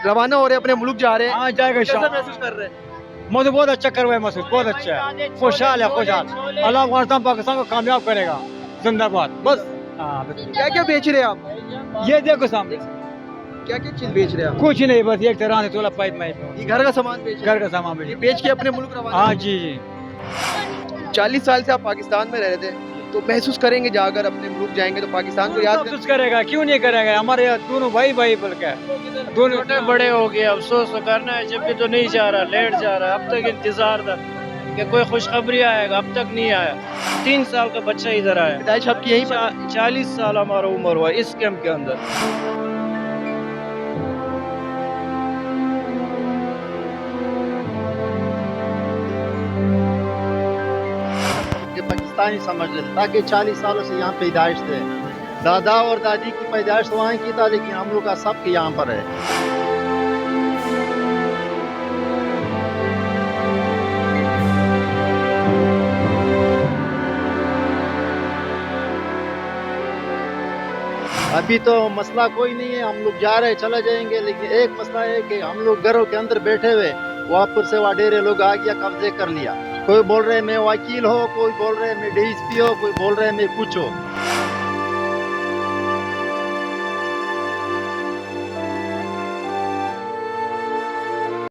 रवाना हो रहे हैं, अपने मुल्क जा रहे हैं, हाँ जाएगा कैसा शाह। महसूस कर रहे हैं? मुझे बहुत अच्छा करवाए महसूस, बहुत अच्छा है, खुशहाल है, खुशहाल। अल्लाह अफगानिस्तान पाकिस्तान को कामयाब करेगा, जिंदाबाद। बस हाँ बिल्कुल। क्या क्या बेच रहे हैं आप? ये देखो सामने, क्या क्या चीज बेच रहे हैं आप? कुछ नहीं, बस एक तरह से थोड़ा पाइप माइप ये घर का सामान बेच रहे घर हैं? का सामान ये बेच। बेच के अपने मुल्क रवाना हाँ हो जी जी। रहे हैं। 40 साल से आप पाकिस्तान में रह रहे थे, तो महसूस करेंगे जाकर अपने मुल्क जाएंगे तो पाकिस्तान को याद महसूस करेगा, क्यों नहीं करेगा, हमारे यहाँ दोनों भाई भाई बोल के दोनों। छोटे बड़े हो गए, अफसोस तो करना है, जब भी तो नहीं जा रहा, लेट जा रहा है। अब तक इंतजार था कि कोई खुशखबरी आएगा, अब तक नहीं आया। 3 साल का बच्चा इधर आया, पैदाइश आपकी यहीं पर? 40 साल हमारा उम्र हुआ इस कैंप के अंदर। ये पाकिस्तानी समझ लेते, ताकि 40 सालों से यहाँ पैदाइश थे। दादा और दादी की पैदाइश तो वहाँ की था, लेकिन हम लोग का सबके यहाँ पर है। अभी तो मसला कोई नहीं है, हम लोग जा रहे चले जाएंगे, लेकिन एक मसला है कि हम लोग घरों के अंदर बैठे हुए, वहाँ पर से वाडेरे लोग आ गया, कब्जे कर लिया। कोई बोल रहे मैं वकील हो, कोई बोल रहे मैं डीएसपी हो, कोई बोल रहे मैं कुछ हो।